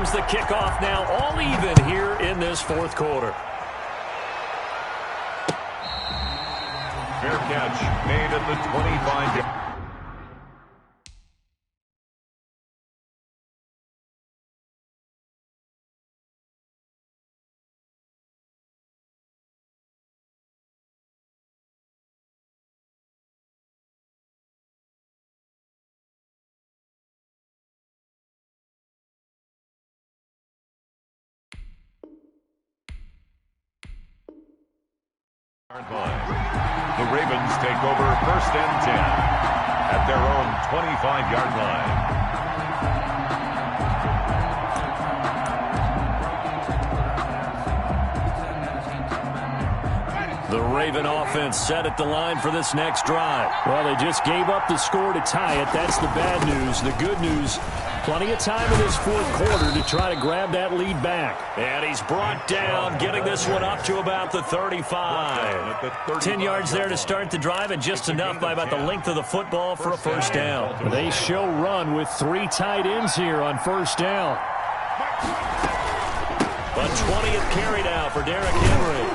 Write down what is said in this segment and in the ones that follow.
comes the kickoff now, all even here in this fourth quarter. Fair catch made at the 25-yard. The Ravens take over 1st and 10 at their own 25-yard line. The Raven offense set at the line for this next drive. Well, they just gave up the score to tie it. That's the bad news. The good news, plenty of time in this fourth quarter to try to grab that lead back. And he's brought down, getting this one up to about the 35. 10 yards there to start the drive, and just enough by about the length of the football for a first down. They show run with 3 tight ends here on first down. A 20th carry now for Derrick Henry.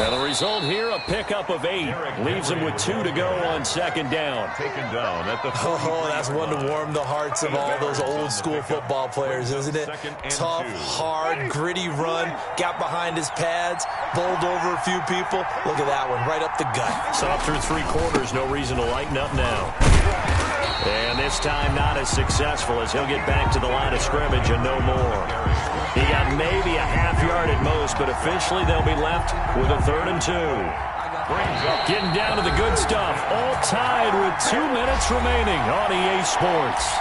And the result here, a pickup of 8. Leaves him with 2 to go on 2nd down. Taken down at the that's one to warm the hearts of all those old school football players, isn't it? Tough, hard, gritty run. Got behind his pads, bowled over a few people. Look at that one, right up the gut. So up through 3 quarters, no reason to lighten up now. And this time not as successful, as he'll get back to the line of scrimmage and no more. He got maybe a half yard at most, but officially they'll be left with a 3rd and 2. Getting down to the good stuff. All tied with 2 minutes remaining on EA Sports.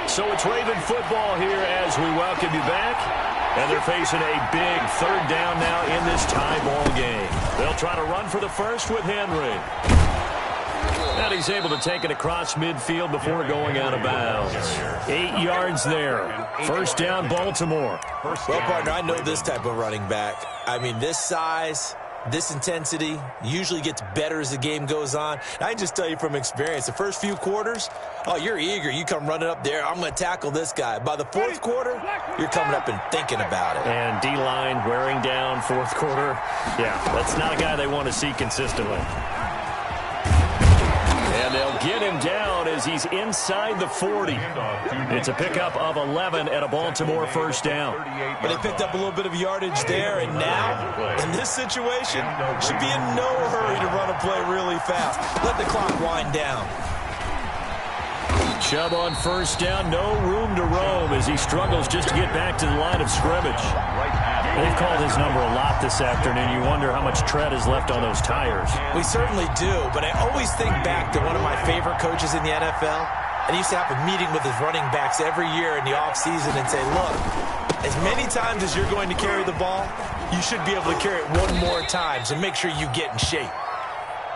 So it's Raven football here as we welcome you back. And they're facing a big 3rd down now in this tie ball game. They'll try to run for the first with Henry. And he's able to take it across midfield before going out of bounds. 8 yards there. First down, Baltimore. Well, partner, I know this type of running back. I mean, this size, this intensity usually gets better as the game goes on. I can just tell you from experience, the first few quarters, oh, you're eager. You come running up there, I'm going to tackle this guy. By the 4th quarter, you're coming up and thinking about it. And D-line wearing down 4th quarter. Yeah, that's not a guy they want to see consistently. And they'll get him down as he's inside the 40. It's a pickup of 11 at a Baltimore first down. But they picked up a little bit of yardage there, and now, in this situation, should be in no hurry to run a play really fast. Let the clock wind down. Chubb on first down, no room to roam as he struggles just to get back to the line of scrimmage. They've called his number a lot this afternoon. You wonder how much tread is left on those tires. We certainly do, but I always think back to one of my favorite coaches in the NFL, and he used to have a meeting with his running backs every year in the offseason and say, look, as many times as you're going to carry the ball, you should be able to carry it 1 more time, so make sure you get in shape.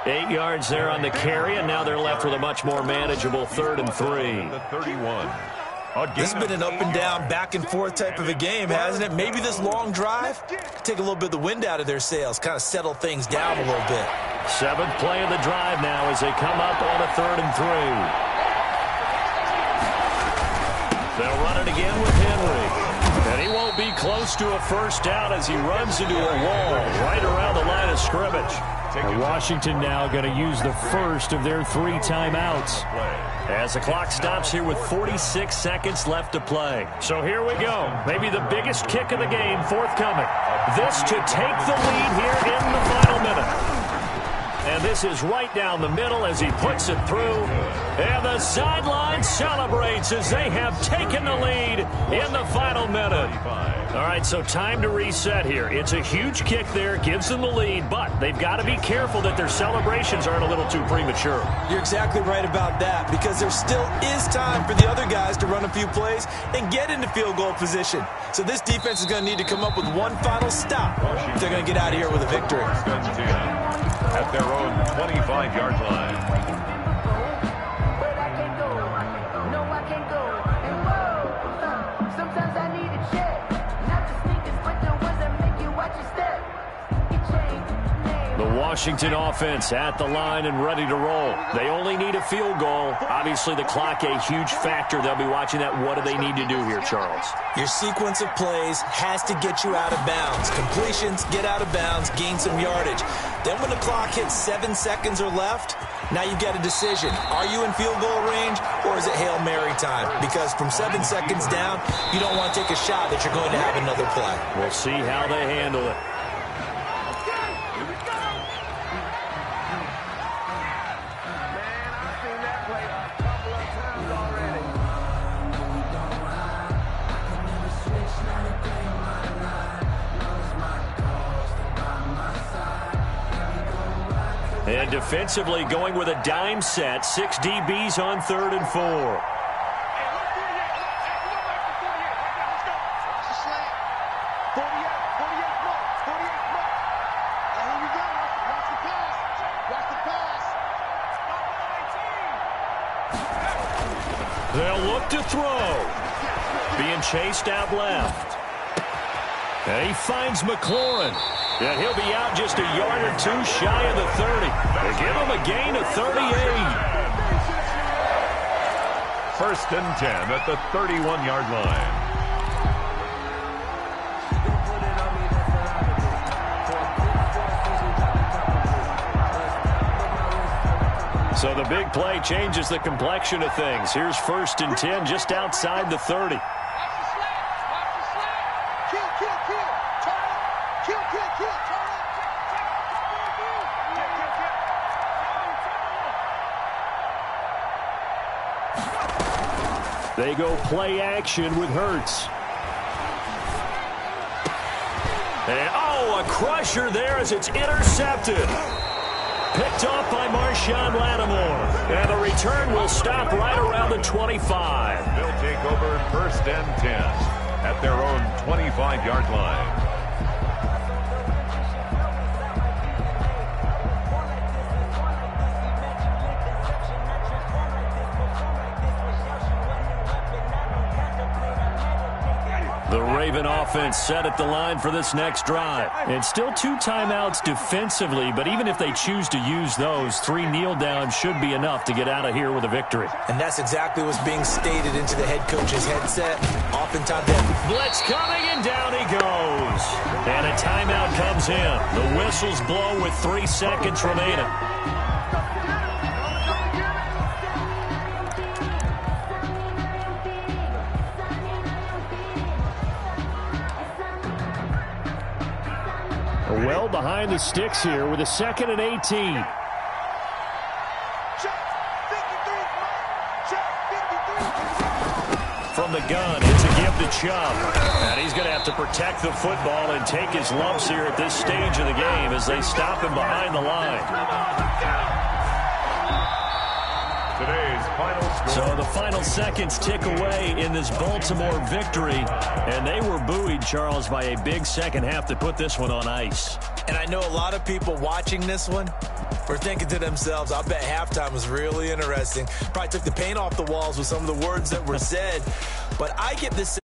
8 yards there on the carry, and now they're left with a much more manageable 3rd and 3. The 31. This has been an up-and-down, back-and-forth type of a game, hasn't it? Maybe this long drive take a little bit of the wind out of their sails, kind of settle things down a little bit. 7th play of the drive now as they come up on a 3rd and 3. They'll run it again with Henry. And he won't be close to a first down as he runs into a wall right around the line of scrimmage. And Washington now going to use the first of their 3 timeouts as the clock stops here with 46 seconds left to play. So here we go. Maybe the biggest kick of the game forthcoming. This to take the lead here in the final minute. And this is right down the middle as he puts it through. And the sideline celebrates as they have taken the lead in the final minute. All right, so time to reset here. It's a huge kick there, gives them the lead, but they've got to be careful that their celebrations aren't a little too premature. You're exactly right about that, because there still is time for the other guys to run a few plays and get into field goal position. So this defense is going to need to come up with one final stop if they're going to get out of here with a victory. at their own 25-yard line. The Washington offense at the line and ready to roll. They only need a field goal. Obviously, the clock a huge factor. They'll be watching that. What do they need to do here, Charles? Your sequence of plays has to get you out of bounds. Completions, get out of bounds, gain some yardage. Then when the clock hits 7 seconds or left, now you get a decision. Are you in field goal range or is it Hail Mary time? Because from 7 seconds down, you don't want to take a shot that you're going to have another play. We'll see how they handle it. And defensively going with a dime set. 6 DBs on 3rd and 4. They'll look to throw. Being chased out left. And he finds McLaurin. And he'll be out just a yard or two shy of the 30. They give him a gain of 38. 1st and 10 at the 31-yard line. So the big play changes the complexion of things. Here's 1st and 10 just outside the 30. They go play action with Hurts. And, a crusher there as it's intercepted. Picked off by Marshawn Lattimore. And the return will stop right around the 25. They'll take over 1st and 10 at their own 25-yard line. The Raven offense set at the line for this next drive. And still 2 timeouts defensively, but even if they choose to use those, 3 kneel downs should be enough to get out of here with a victory. And that's exactly what's being stated into the head coach's headset. Oftentimes that blitz coming, and down he goes. And a timeout comes in. The whistles blow with 3 seconds remaining. Well behind the sticks here with a 2nd and 18. From the gun, it's a give to Chubb. And he's going to have to protect the football and take his lumps here at this stage of the game as they stop him behind the line. Today's final score. So the final seconds tick away in this Baltimore victory. And they were buoyed, Charles, by a big second half to put this one on ice. And I know a lot of people watching this one were thinking to themselves, I bet halftime was really interesting. Probably took the paint off the walls with some of the words that were said. But I get this